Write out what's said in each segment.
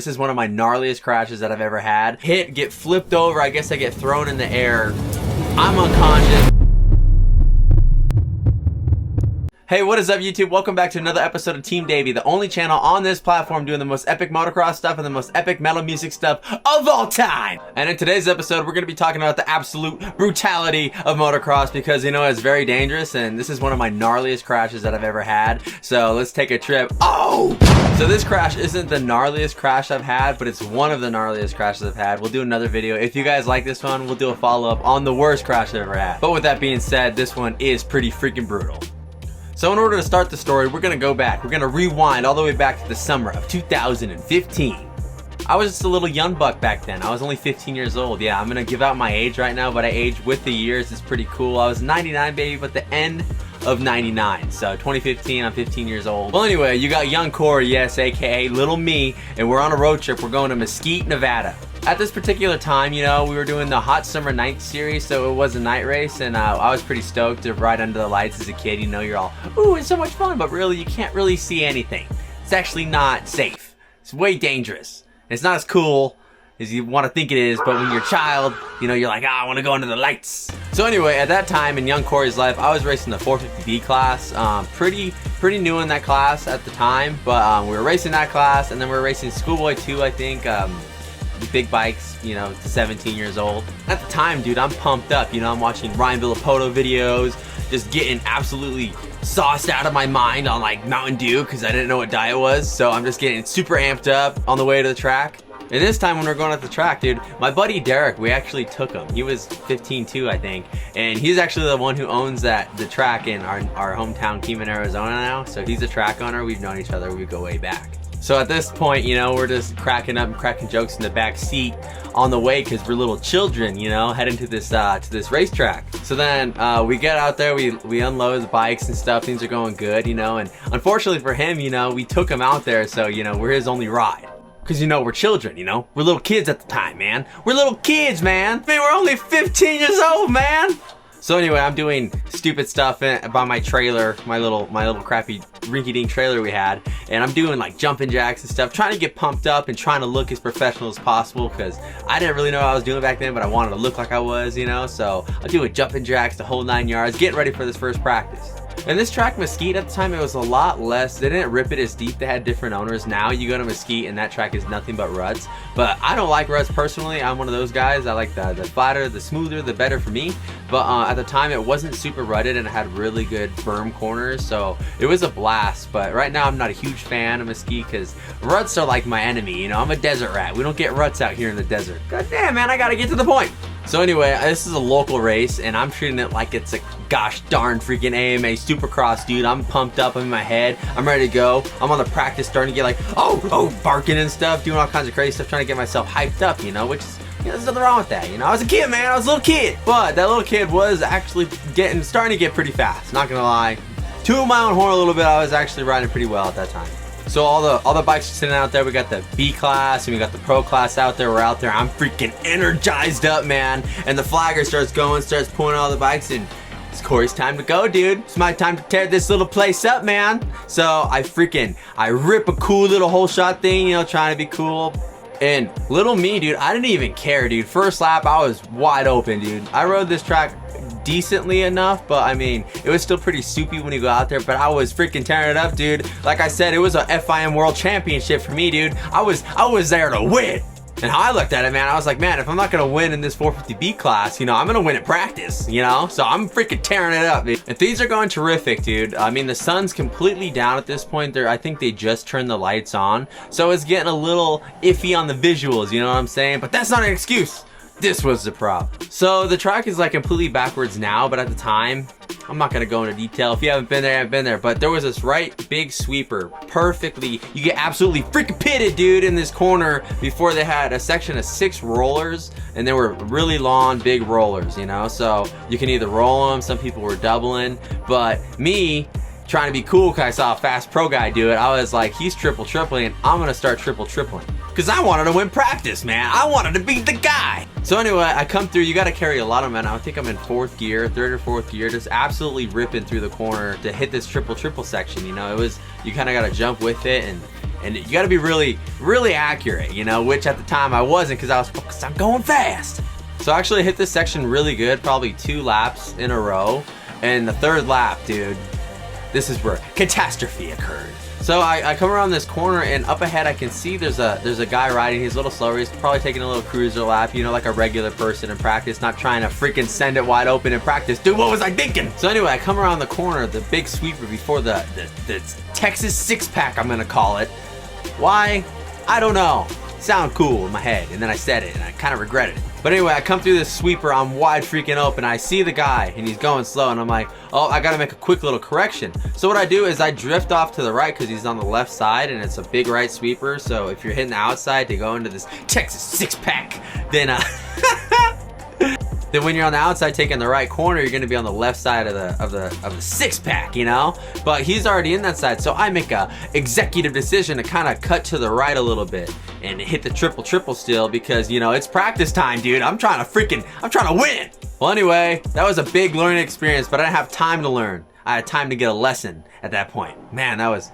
This is one of my gnarliest crashes that I've ever had. Hit, get flipped over, I guess I get thrown in the air. I'm unconscious. Hey, what is up YouTube? Welcome back to another episode of Team Davy, the only channel on this platform doing the most epic motocross stuff and the most epic metal music stuff of all time. And in today's episode, we're going to be talking about the absolute brutality of motocross because, you know, it's very dangerous and this is one of my gnarliest crashes that I've ever had. So let's take a trip. Oh! So this crash isn't the gnarliest crash I've had, but it's one of the gnarliest crashes I've had. We'll do another video. If you guys like this one, we'll do a follow-up on the worst crash I've ever had. But with that being said, this one is pretty freaking brutal. So in order to start the story, we're going to go back. We're going to rewind all the way back to the summer of 2015. I was just a little young buck back then. I was only 15 years old. Yeah, I'm going to give out my age right now, but I aged with the years. It's pretty cool. I was 99, baby, but the end of 99. So 2015, I'm 15 years old. Well, anyway, you got young Corey, yes, aka little me, and we're on a road trip. We're going to Mesquite, Nevada. At this particular time, you know, we were doing the Hot Summer Night series, so it was a night race, and I was pretty stoked to ride under the lights as a kid. You know, you're all, ooh, it's so much fun, but really, you can't really see anything. It's actually not safe. It's way dangerous. It's not as cool as you want to think it is, but when you're a child, you know, you're like, I want to go under the lights. So anyway, at that time in young Corey's life, I was racing the 450B class. Pretty new in that class at the time, but we were racing that class, and then we were racing Schoolboy 2, I think. Big bikes, you know, 17 years old. At the time, dude, I'm pumped up. You know, I'm watching Ryan Villapoto videos, just getting absolutely sauced out of my mind on like Mountain Dew because I didn't know what diet was. So I'm just getting super amped up on the way to the track. And this time when we're going at the track, dude, my buddy Derek, we actually took him. He was 15 too, I think. And he's actually the one who owns the track in our hometown, Keenan, Arizona now. So he's a track owner. We've known each other. We go way back. So at this point, you know, we're just cracking up and cracking jokes in the back seat on the way because we're little children, you know, heading to this racetrack. So then we get out there, we unload the bikes and stuff. Things are going good, you know, and unfortunately for him, you know, we took him out there, so, you know, we're his only ride. Because, you know, we're children, you know? We're little kids at the time, man. We're little kids, man. Man, we're only 15 years old, man. So anyway, I'm doing stupid stuff by my trailer, my little crappy rinky-dink trailer we had, and I'm doing like jumping jacks and stuff, trying to get pumped up and trying to look as professional as possible because I didn't really know what I was doing back then, but I wanted to look like I was, you know? So I'm doing jumping jacks the whole 9 yards, getting ready for this first practice. And this track, Mesquite, at the time, it was a lot less. They didn't rip it as deep. They had different owners. Now you go to Mesquite and that track is nothing but ruts. But I don't like ruts personally. I'm one of those guys. I like the flatter, the smoother, the better for me. But at the time, it wasn't super rutted and it had really good firm corners. So it was a blast. But right now, I'm not a huge fan of Mesquite because ruts are like my enemy. You know, I'm a desert rat. We don't get ruts out here in the desert. God damn, man, I got to get to the point. So anyway, this is a local race and I'm treating it like it's a gosh darn freaking AMA Supercross, dude. I'm pumped up in my head. I'm ready to go. I'm on the practice starting to get like, oh, barking and stuff, doing all kinds of crazy stuff, trying to get myself hyped up, you know, which is, you know, there's nothing wrong with that, you know. I was a kid, man. I was a little kid. But that little kid was actually starting to get pretty fast, not gonna lie. Tooting my own horn a little bit, I was actually riding pretty well at that time. So all the bikes are sitting out there. We got the B class and we got the pro class out there. We're out there. I'm freaking energized up, man. And the flagger starts pulling all the bikes and it's Corey's time to go, dude. It's my time to tear this little place up, man. So I rip a cool little hole shot thing, you know, trying to be cool. And little me, dude, I didn't even care, dude. First lap, I was wide open, dude. I rode this track decently enough, but I mean, it was still pretty soupy when you go out there, but I was freaking tearing it up, dude. Like I said, it was a FIM World Championship for me, dude. I was there to win. And how I looked at it, man, I was like, man, if I'm not gonna win in this 450B class, you know, I'm gonna win at practice, you know? So I'm freaking tearing it up, dude. And things are going terrific, dude. I mean, the sun's completely down at this point. I think they just turned the lights on. So it's getting a little iffy on the visuals, you know what I'm saying? But that's not an excuse. This was the problem. So the track is like completely backwards now, but at the time, I'm not gonna go into detail. If you haven't been there, I haven't been there. But there was this right big sweeper, perfectly. You get absolutely freaking pitted, dude, in this corner before they had a section of 6 rollers, and they were really long, big rollers, you know? So you can either roll them, some people were doubling, but me, trying to be cool because I saw a fast pro guy do it, I was like, he's tripling, I'm gonna start tripling. Because I wanted to win practice, man. I wanted to be the guy. So anyway, I come through. You got to carry a lot of men. I think I'm in 4th gear, 3rd or 4th gear, just absolutely ripping through the corner to hit this triple section. You know, you kind of got to jump with it and And you got to be really, really accurate, you know, which at the time I wasn't because I was focused on going fast. So I actually hit this section really good, probably 2 laps in a row. And the 3rd lap, dude, this is where catastrophe occurred. So I come around this corner, and up ahead I can see there's a guy riding. He's a little slower. He's probably taking a little cruiser lap, you know, like a regular person in practice, not trying to freaking send it wide open in practice. Dude, what was I thinking? So anyway, I come around the corner, the big sweeper before the Texas six-pack, I'm gonna call it. Why? I don't know. Sound cool in my head, and then I said it, and I kind of regretted it. But anyway, I come through this sweeper, I'm wide freaking open, I see the guy, and he's going slow, and I'm like, oh, I gotta make a quick little correction. So what I do is I drift off to the right, because he's on the left side, and it's a big right sweeper, so if you're hitting the outside to go into this Texas six-pack, then then when you're on the outside taking the right corner, you're gonna be on the left side of the six-pack, you know? But he's already in that side, so I make a executive decision to kind of cut to the right a little bit and hit the triple still because, you know, it's practice time, dude. I'm trying to win. Well, anyway, that was a big learning experience, but I didn't have time to learn. I had time to get a lesson at that point. Man, that was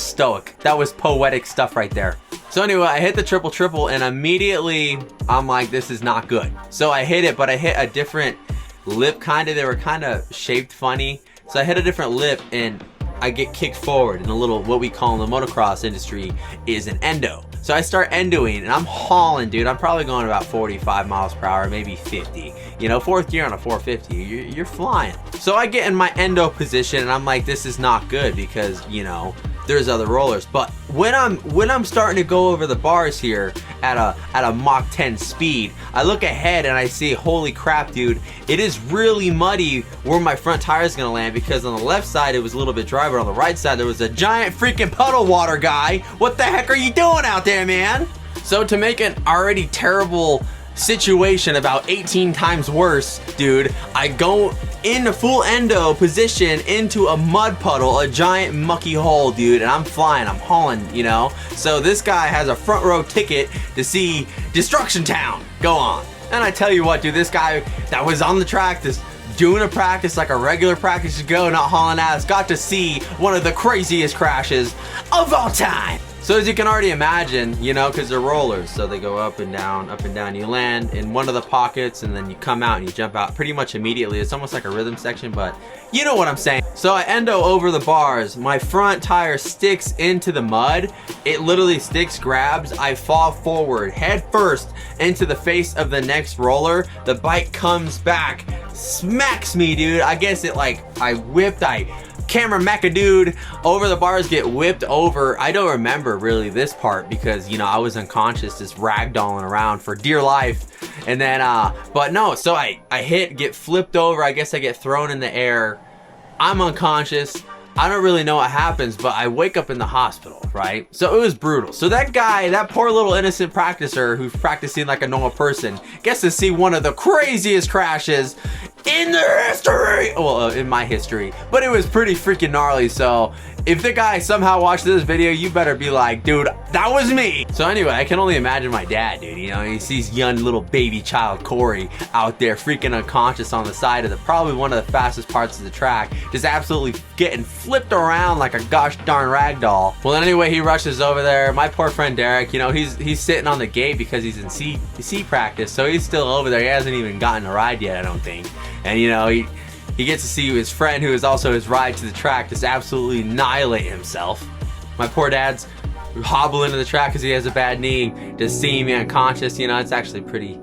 stoic. That was poetic stuff right there. So anyway, I hit the triple and immediately I'm like, this is not good. So I hit it, but I hit a different lip kinda. They were kinda shaped funny. So I hit a different lip and I get kicked forward in a little, what we call in the motocross industry is an endo. So I start endoing and I'm hauling, dude. I'm probably going about 45 miles per hour, maybe 50. You know, 4th gear on a 450, you're flying. So I get in my endo position and I'm like, this is not good because, you know, there's other rollers. But when I'm starting to go over the bars here at a Mach 10 speed, I look ahead and I see, holy crap, dude, it is really muddy where my front tire is gonna land because on the left side it was a little bit dry, but on the right side there was a giant freaking puddle water guy. What the heck are you doing out there, man? So to make an already terrible situation about 18 times worse, dude, I go in a full endo position into a mud puddle, a giant mucky hole, dude, and I'm flying, I'm hauling, you know? So this guy has a front row ticket to see Destruction Town go on. And I tell you what, dude, this guy that was on the track, this doing a practice like a regular practice should go, not hauling ass, got to see one of the craziest crashes of all time. So as you can already imagine, you know, because they're rollers, so they go up and down, up and down. You land in one of the pockets and then you come out and you jump out pretty much immediately. It's almost like a rhythm section, but you know what I'm saying. So I endo over the bars. My front tire sticks into the mud. It literally sticks, grabs. I fall forward head first into the face of the next roller. The bike comes back, smacks me, dude. I guess it like, camera dude over the bars, get whipped over. I don't remember really this part because, you know, I was unconscious, just ragdolling around for dear life. And then, but no, so I hit, get flipped over. I guess I get thrown in the air. I'm unconscious. I don't really know what happens, but I wake up in the hospital, right? So it was brutal. So that guy, that poor little innocent practicer who's practicing like a normal person, gets to see one of the craziest crashes in their history. Well, in my history, but it was pretty freaking gnarly. So if the guy somehow watched this video, you better be like, dude, that was me. So anyway, I can only imagine my dad, dude. You know, he sees young little baby child Corey out there freaking unconscious on the side of probably one of the fastest parts of the track, just absolutely getting flipped around like a gosh darn rag doll. Well, anyway, he rushes over there. My poor friend Derek, you know, he's sitting on the gate because he's in C practice, so he's still over there. He hasn't even gotten a ride yet, I don't think. And you know, he gets to see his friend, who is also his ride to the track, just absolutely annihilate himself. My poor dad's hobbling to the track because he has a bad knee. Just seeing me unconscious, you know, it's actually pretty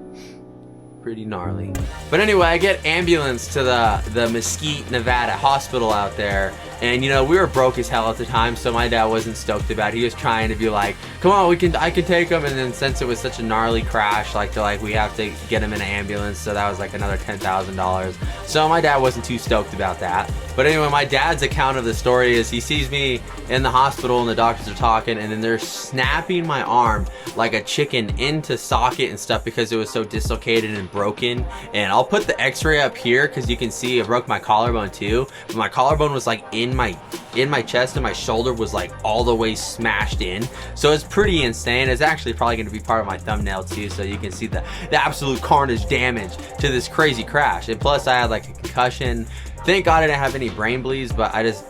gnarly. But anyway, I get ambulance to the Mesquite, Nevada hospital out there. And you know, we were broke as hell at the time, so my dad wasn't stoked about it. He was trying to be like, come on, I can take him. And then since it was such a gnarly crash, we have to get him in an ambulance, so that was like another $10,000. So my dad wasn't too stoked about that. But anyway, my dad's account of the story is he sees me in the hospital and the doctors are talking, and then they're snapping my arm like a chicken into socket and stuff because it was so dislocated and broken. And I'll put the x-ray up here because you can see I broke my collarbone too. But my collarbone was like in my chest, and my shoulder was like all the way smashed in. So it's pretty insane. It's actually probably going to be part of my thumbnail too, so you can see the absolute carnage damage to this crazy crash. And plus I had like a concussion. Thank God I didn't have any brain bleeds, but I just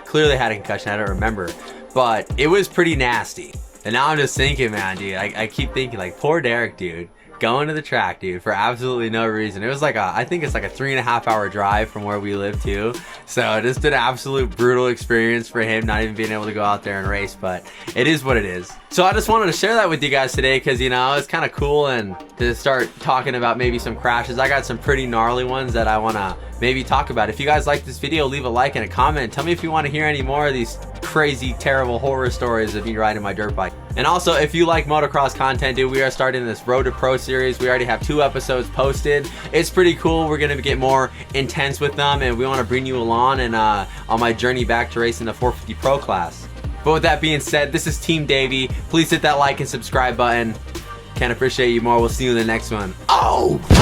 clearly had a concussion. I don't remember. but it was pretty nasty. And now I'm just thinking, man, dude, I keep thinking, like, poor Derek, dude, going to the track, dude, for absolutely no reason. It was like I think it's like a 3.5 hour drive from where we live too. So just an absolute brutal experience for him, not even being able to go out there and race, but it is what it is. So I just wanted to share that with you guys today because, you know, it's kind of cool, and to start talking about maybe some crashes. I got some pretty gnarly ones that I want to maybe talk about. If you guys like this video, leave a like and a comment. Tell me if you want to hear any more of these crazy, terrible horror stories of me riding my dirt bike. And also, if you like motocross content, dude, we are starting this Road to Pro series. We already have 2 episodes posted. It's pretty cool. We're gonna get more intense with them, and we want to bring you along and on my journey back to racing the 450 Pro class. But with that being said, this is Team Davy. Please hit that like and subscribe button. Can't appreciate you more. We'll see you in the next one. Oh!